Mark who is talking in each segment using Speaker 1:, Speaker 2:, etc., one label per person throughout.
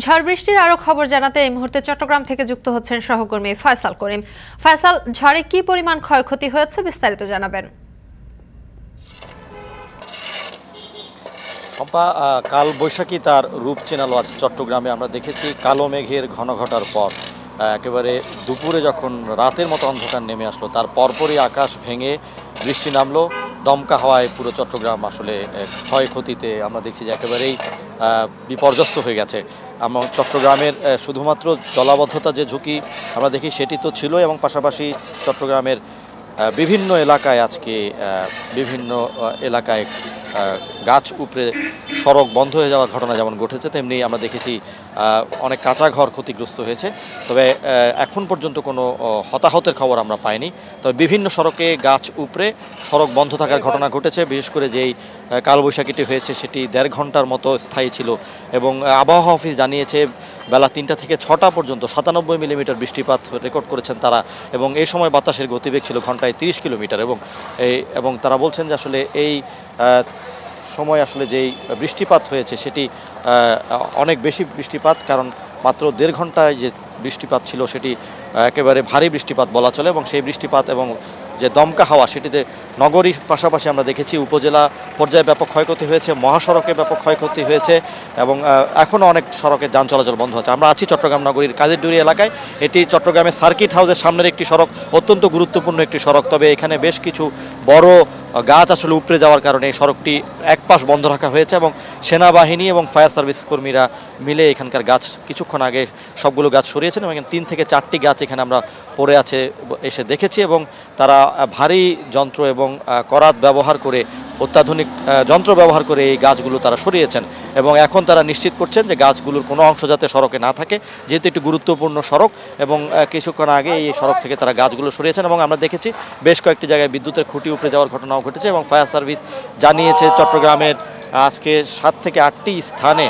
Speaker 1: ঝড় বৃষ্টির আরো খবর জানাতে এই মুহূর্তে চট্টগ্রাম থেকে যুক্ত হচ্ছেন সহকর্মী ফয়সাল করিম। ফয়সাল, ঝড়ে কি পরিমাণ ক্ষয়ক্ষতি হয়েছে বিস্তারিত জানাবেন।
Speaker 2: কাল বৈশাখী তার রূপ চেনালো আজ চট্টগ্রামে। আমরা দেখেছি কালো মেঘের ঘন ঘটার পর একেবারে দুপুরে যখন রাতের মতো অন্ধকার নেমে আসলো, তার পরপরই আকাশ ভেঙে বৃষ্টি নামলো। দমকা হাওয়ায় পুরো চট্টগ্রাম আসলে ক্ষয়ক্ষতিতে আমরা দেখছি যে একেবারেই বিপর্যস্ত হয়ে গেছে। চট্টগ্রামের শুধুমাত্র জলাবদ্ধতা যে ঝুঁকি আমরা দেখি সেটি তো ছিল, এবং পাশাপাশি চট্টগ্রামের বিভিন্ন এলাকায় আজকে বিভিন্ন এলাকায় গাছ উপড়ে সড়ক বন্ধ হয়ে যাওয়ার ঘটনা যেমন ঘটেছে, তেমনি আমরা দেখেছি অনেক কাঁচা ঘর ক্ষতিগ্রস্ত হয়েছে। তবে এখন পর্যন্ত কোনো হতাহতের খবর আমরা পাইনি। তবে বিভিন্ন সড়কে গাছ উপড়ে সড়ক বন্ধ থাকার ঘটনা ঘটেছে। বিশেষ করে যেই কালবৈশাখীটি হয়েছে সেটি 1.5 ঘন্টার মতো স্থায়ী ছিল, এবং আবহাওয়া অফিস জানিয়েছে বেলা 3টা থেকে 6টা পর্যন্ত 97 মিলিমিটার বৃষ্টিপাত রেকর্ড করেছেন তারা, এবং এই সময় বাতাসের গতিবেগ ছিল ঘন্টায় 30 কিলোমিটার। এবং তারা বলছেন যে আসলে এই সময় আসলে যেই বৃষ্টিপাত হয়েছে সেটি অনেক বেশি বৃষ্টিপাত, কারণ মাত্র 1.5 ঘন্টায় যে বৃষ্টিপাত ছিল সেটি একেবারে ভারী বৃষ্টিপাত বলা চলে। এবং সেই বৃষ্টিপাত এবং যে দমকা হাওয়া সেটিতে নগরীর পাশাপাশি আমরা দেখেছি উপজেলা পর্যায়ে ব্যাপক ক্ষয়ক্ষতি হয়েছে, মহাসড়কে ব্যাপক ক্ষয়ক্ষতি হয়েছে, এবং এখনও অনেক সড়কে যান চলাচল বন্ধ আছে। আমরা আছি চট্টগ্রাম নগরীর কাজীরডুরি এলাকায়। এটি চট্টগ্রামের সার্কিট হাউসের সামনের একটি সড়ক, অত্যন্ত গুরুত্বপূর্ণ একটি সড়ক। তবে এখানে বেশ কিছু বড় গাছ আসলে উপড়ে যাওয়ার কারণে এই সড়কটি এক পাশ বন্ধ রাখা হয়েছে, এবং সেনাবাহিনী এবং ফায়ার সার্ভিস কর্মীরা মিলে এখানকার গাছ কিছুক্ষণ আগে সবগুলো গাছ সরিয়েছেন, এবং 3 থেকে 4টি গাছ এখানে আমরা পড়ে আছে এসে দেখেছি, এবং তারা ভারী যন্ত্র এবং করাত ব্যবহার করে, অত্যাধুনিক যন্ত্র ব্যবহার করে এই গাছগুলো তারা সরিয়েছেন। এবং এখন তারা নিশ্চিত করছেন যে গাছগুলোর কোনো অংশ যাতে সড়কে না থাকে, যেহেতু একটি গুরুত্বপূর্ণ সড়ক। এবং কিছুক্ষণ আগে এই সড়ক থেকে তারা গাছগুলো সরিয়েছেন, এবং আমরা দেখেছি বেশ কয়েকটি জায়গায় বিদ্যুতের খুঁটি উপড়ে যাওয়ার ঘটনাও ঘটেছে। এবং ফায়ার সার্ভিস জানিয়েছে চট্টগ্রামের আজকে 7 থেকে 8টি স্থানে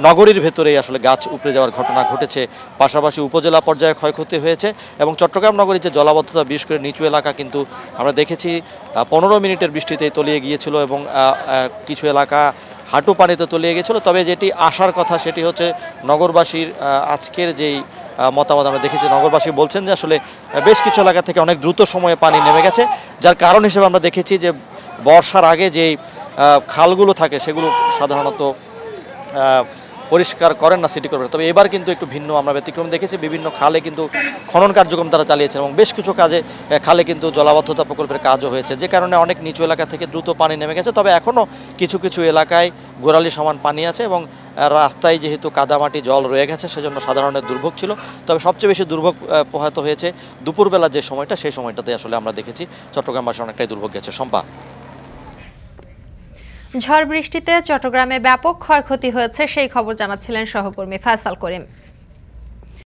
Speaker 2: নগরীর ভেতরেই আসলে গাছ উপড়ে যাওয়ার ঘটনা ঘটেছে। পাশাপাশি উপজেলা পর্যায়ে ক্ষয়ক্ষতি হয়েছে, এবং চট্টগ্রাম নগরীর যে জলাবদ্ধতা, বিশেষ করে নিচু এলাকা কিন্তু আমরা দেখেছি 15 মিনিটের বৃষ্টিতেই তলিয়ে গিয়েছিল, এবং কিছু এলাকা হাঁটু পানিতে তলিয়ে গিয়েছিল। তবে যেটি আসার কথা সেটি হচ্ছে নগরবাসীর আজকের যেই মতামত আমরা দেখেছি, নগরবাসী বলছেন যে আসলে বেশ কিছু এলাকা থেকে অনেক দ্রুত সময়ে পানি নেমে গেছে, যার কারণ হিসেবে আমরা দেখেছি যে বর্ষার আগে যেই খালগুলো থাকে সেগুলো সাধারণত পরিষ্কার করেন না সিটি কর্পোরেশন। তবে এবার কিন্তু একটু ভিন্ন আমরা ব্যতিক্রম দেখেছি। বিভিন্ন খালে কিন্তু খনন কার্যক্রম তারা চালিয়েছেন, এবং বেশ কিছু কাজে খালে কিন্তু জলাবদ্ধতা প্রকল্পের কাজও হয়েছে, যে কারণে অনেক নিচু এলাকা থেকে দ্রুত পানি নেমে গেছে। তবে এখনও কিছু কিছু এলাকায় গোড়ালি সমান পানি আছে, এবং রাস্তায় যেহেতু কাদামাটি জল রয়ে গেছে সেজন্য সাধারণের দুর্ভোগ ছিল। তবে সবচেয়ে বেশি দুর্ভোগ পোহাতে হয়েছে দুপুরবেলা যে সময়টা, সেই সময়টাতে আসলে আমরা দেখেছি চট্টগ্রামবাসী অনেকটাই দুর্ভোগ গেছে। শম্পা,
Speaker 1: ঝড় বৃষ্টিতে চট্টগ্রামে ব্যাপক ক্ষয়ক্ষতি হয়েছে সেই খবর জানাচ্ছিলেন সহকর্মী ফয়সাল করিম।